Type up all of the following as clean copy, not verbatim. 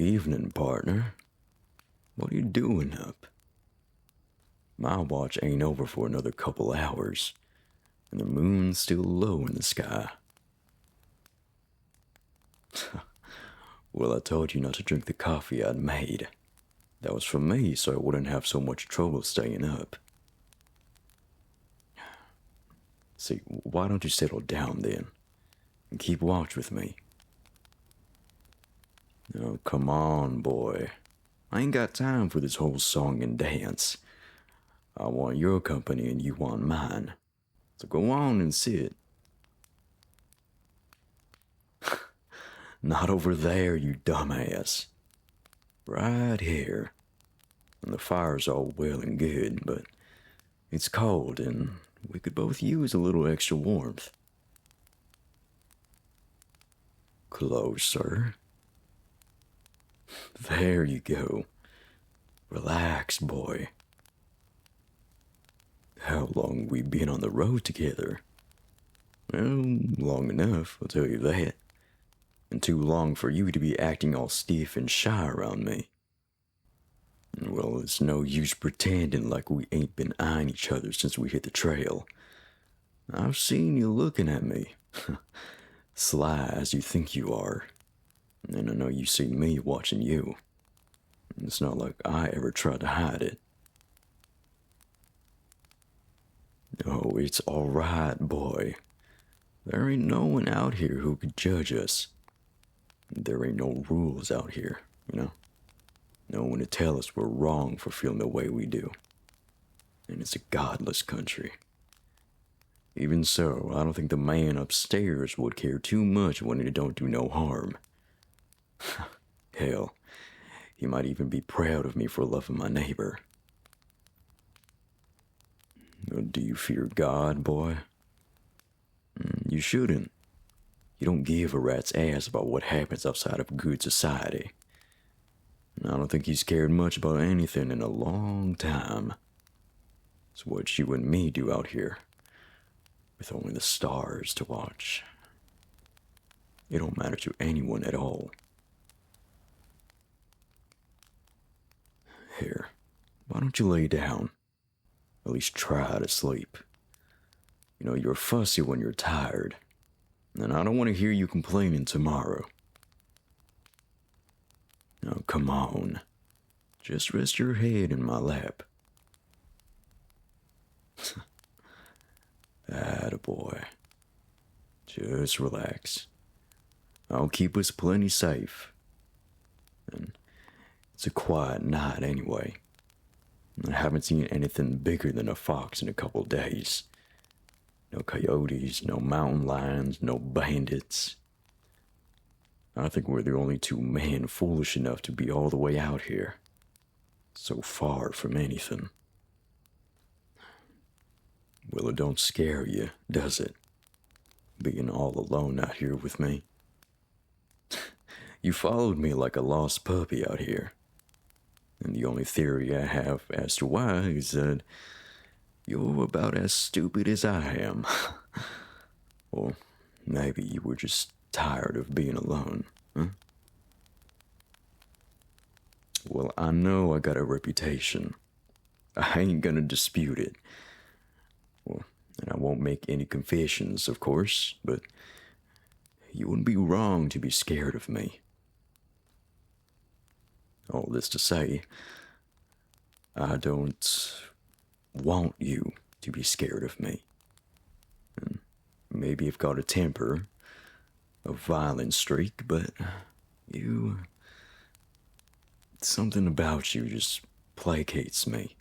Evening, partner. What are you doing up? My watch ain't over for another couple hours, and the moon's still low in the sky. Well, I told you not to drink the coffee I'd made. That was for me, so I wouldn't have so much trouble staying up. See, why don't you settle down then, and keep watch with me? Oh, come on, boy. I ain't got time for this whole song and dance. I want your company and you want mine. So go on and sit. Not over there, you dumbass. Right here. And the fire's all well and good, but it's cold and we could both use a little extra warmth. Closer. There you go. Relax, boy. How long we been on the road together? Well, long enough, I'll tell you that. And too long for you to be acting all stiff and shy around me. Well, it's no use pretending like we ain't been eyeing each other since we hit the trail. I've seen you looking at me. Sly as you think you are. And I know you see me watching you. It's not like I ever tried to hide it. Oh, it's all right, boy. There ain't no one out here who could judge us. There ain't no rules out here, you know? No one to tell us we're wrong for feeling the way we do. And it's a godless country. Even so, I don't think the man upstairs would care too much when it don't do no harm. Hell, he might even be proud of me for loving my neighbor. Do you fear God, boy? You shouldn't. You don't give a rat's ass about what happens outside of good society. I don't think he's cared much about anything in a long time. It's what you and me do out here, with only the stars to watch. It don't matter to anyone at all. Here, why don't you lay down? At least try to sleep. You know, you're fussy when you're tired, and I don't want to hear you complaining tomorrow. Now, come on. Just rest your head in my lap. Attaboy. Just relax. I'll keep us plenty safe. And it's a quiet night anyway. I haven't seen anything bigger than a fox in a couple days. No coyotes, no mountain lions, no bandits. I think we're the only two men foolish enough to be all the way out here. So far from anything. Well, it don't scare you, does it? Being all alone out here with me. You followed me like a lost puppy out here. And the only theory I have as to why is that you're about as stupid as I am. Or maybe you were just tired of being alone, huh? Well, I know I got a reputation. I ain't gonna dispute it. Well, and I won't make any confessions, of course, but you wouldn't be wrong to be scared of me. All this to say, I don't want you to be scared of me. And maybe I've got a temper, a violent streak, but something about you just placates me.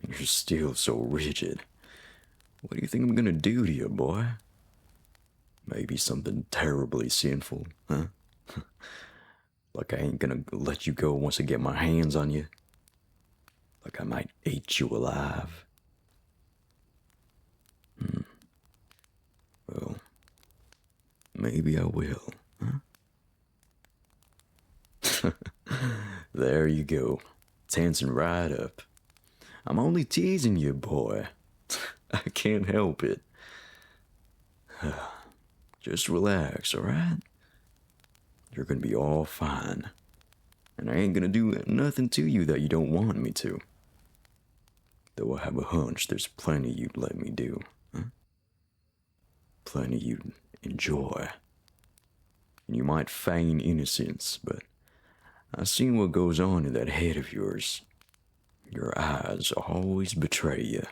And you're still so rigid. What do you think I'm gonna do to you, boy? Maybe something terribly sinful, huh? Like I ain't gonna let you go once I get my hands on you. Like I might eat you alive. Well, maybe I will, huh? There you go, tensing right up. I'm only teasing you, boy. I can't help it. Just relax, alright? you're gonna be all fine. And I ain't gonna do nothing to you that you don't want me to. Though I have a hunch there's plenty you'd let me do, huh? Plenty you'd enjoy. And you might feign innocence, but I've seen what goes on in that head of yours. Your eyes always betray you.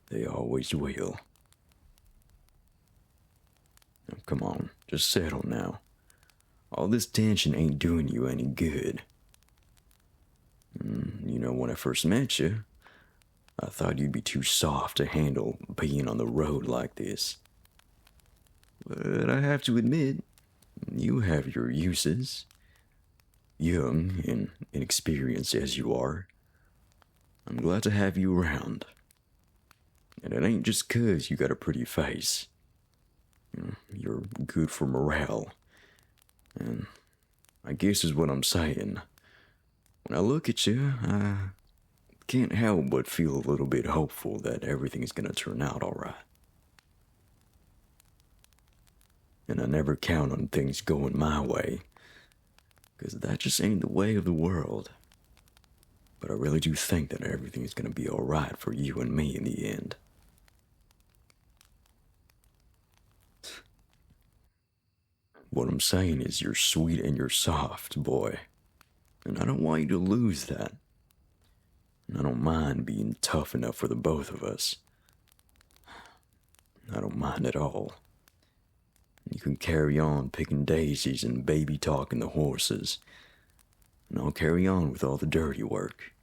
They always will. Now, come on, just settle now. All this tension ain't doing you any good. You know, when I first met you, I thought you'd be too soft to handle being on the road like this. But I have to admit, you have your uses. Young and inexperienced as you are, I'm glad to have you around. And it ain't just 'cause you got a pretty face. You're good for morale. And I guess is what I'm saying. When I look at you, I can't help but feel a little bit hopeful that everything's gonna turn out alright. And I never count on things going my way, 'cause that just ain't the way of the world. But I really do think that everything's gonna be alright for you and me in the end. What I'm saying is you're sweet and you're soft, boy. And I don't want you to lose that. And I don't mind being tough enough for the both of us. I don't mind at all. You can carry on picking daisies and baby talking the horses. And I'll carry on with all the dirty work.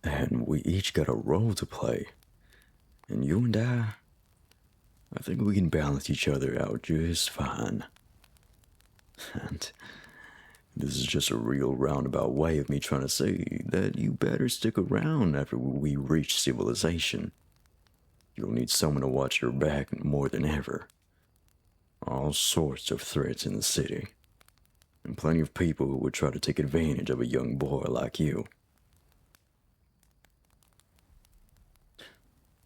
And we each got a role to play. And you and I think we can balance each other out just fine. And this is just a real roundabout way of me trying to say that you better stick around after we reach civilization. You'll need someone to watch your back more than ever. All sorts of threats in the city. And plenty of people who would try to take advantage of a young boy like you.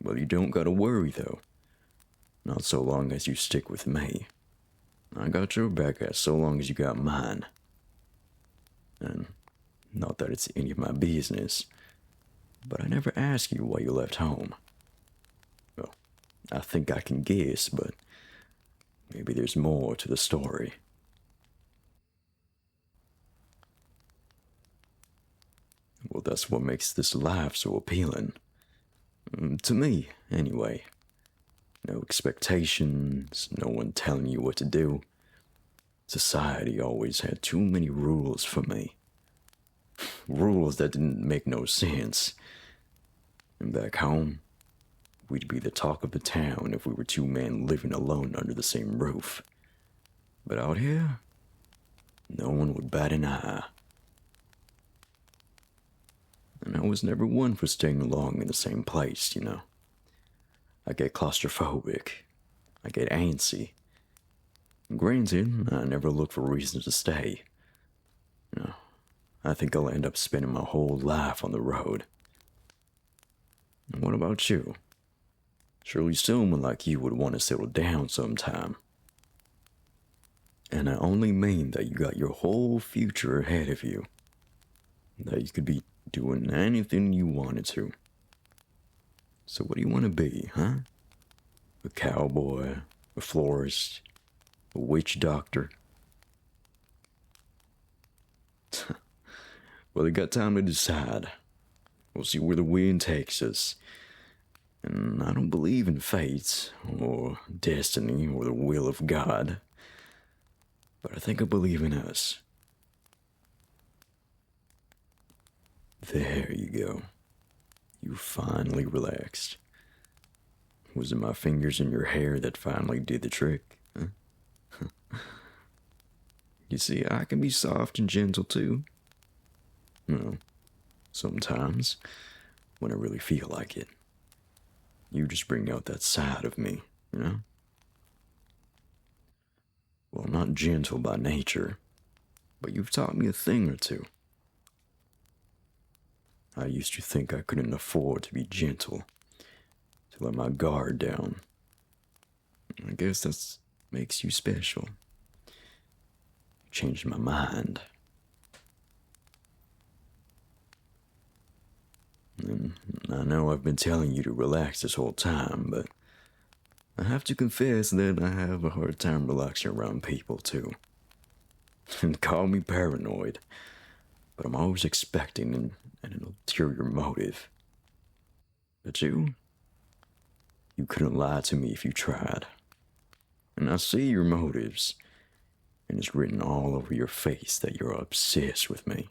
Well, you don't gotta worry, though. Not so long as you stick with me. I got your back as so long as you got mine. And not that it's any of my business, but I never asked you why you left home. Well, I think I can guess, but maybe there's more to the story. Well, that's what makes this life so appealing. To me, anyway. No expectations, no one telling you what to do. Society always had too many rules for me. Rules that didn't make no sense. And back home, we'd be the talk of the town if we were two men living alone under the same roof. But out here, no one would bat an eye. And I was never one for staying long in the same place, you know. I get claustrophobic. I get antsy. Granted, I never look for reasons to stay. You know, I think I'll end up spending my whole life on the road. And what about you? Surely someone like you would want to settle down sometime. And I only mean that you got your whole future ahead of you. That you could be doing anything you wanted to. So what do you want to be, huh? A cowboy, a florist, a witch doctor? Well, you got time to decide. We'll see where the wind takes us. And I don't believe in fate, or destiny, or the will of God. But I think I believe in us. There you go. You finally relaxed. Was it my fingers in your hair that finally did the trick? Huh? You see, I can be soft and gentle too. Well, sometimes, when I really feel like it. You just bring out that side of me, you know? Well, I'm not gentle by nature, but you've taught me a thing or two. I used to think I couldn't afford to be gentle, to let my guard down. I guess that makes you special. changed my mind. And I know I've been telling you to relax this whole time, but I have to confess that I have a hard time relaxing around people too. And call me paranoid, but I'm always expecting an ulterior motive. But you couldn't lie to me if you tried. And I see your motives, and it's written all over your face that you're obsessed with me.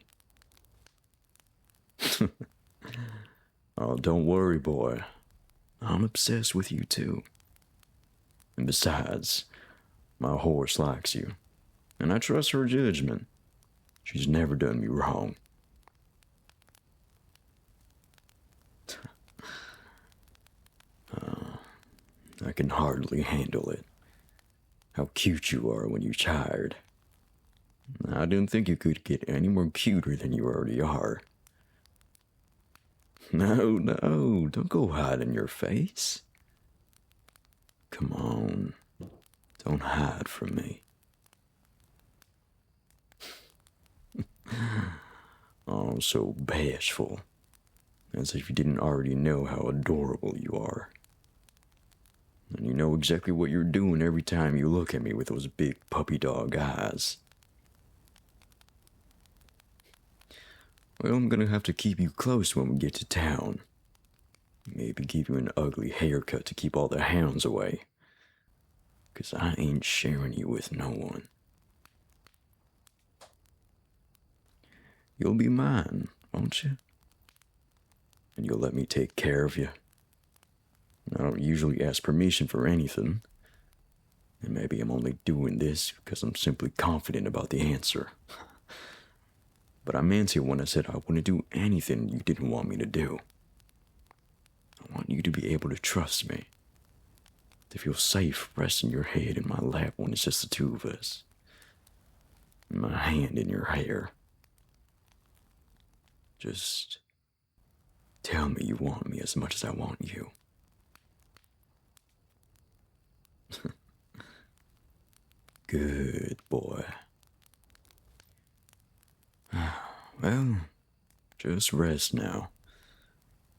Oh, don't worry, boy. I'm obsessed with you too. And besides, my horse likes you, and I trust her judgment. She's never done me wrong. I can hardly handle it. How cute you are when you're tired. I didn't think you could get any more cuter than you already are. No, don't go hiding your face. Come on, don't hide from me. Oh, so bashful. As if you didn't already know how adorable you are. And you know exactly what you're doing every time you look at me with those big puppy dog eyes. Well, I'm gonna have to keep you close when we get to town. Maybe give you an ugly haircut to keep all the hounds away. 'Cause I ain't sharing you with no one. You'll be mine, won't you? And you'll let me take care of you. I don't usually ask permission for anything. And maybe I'm only doing this because I'm simply confident about the answer. But I meant it when I said I wouldn't do anything you didn't want me to do. I want you to be able to trust me. To feel safe resting your head in my lap when it's just the two of us. And my hand in your hair. Just tell me you want me as much as I want you. Good boy. Well, just rest now.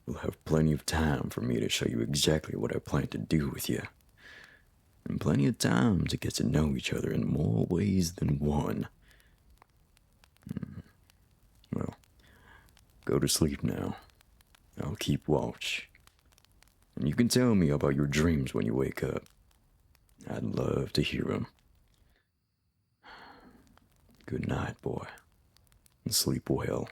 We'll have plenty of time for me to show you exactly what I plan to do with you. And plenty of time to get to know each other in more ways than one. Well, go to sleep now. I'll keep watch. And you can tell me about your dreams when you wake up. I'd love to hear them. Good night, boy. And sleep well.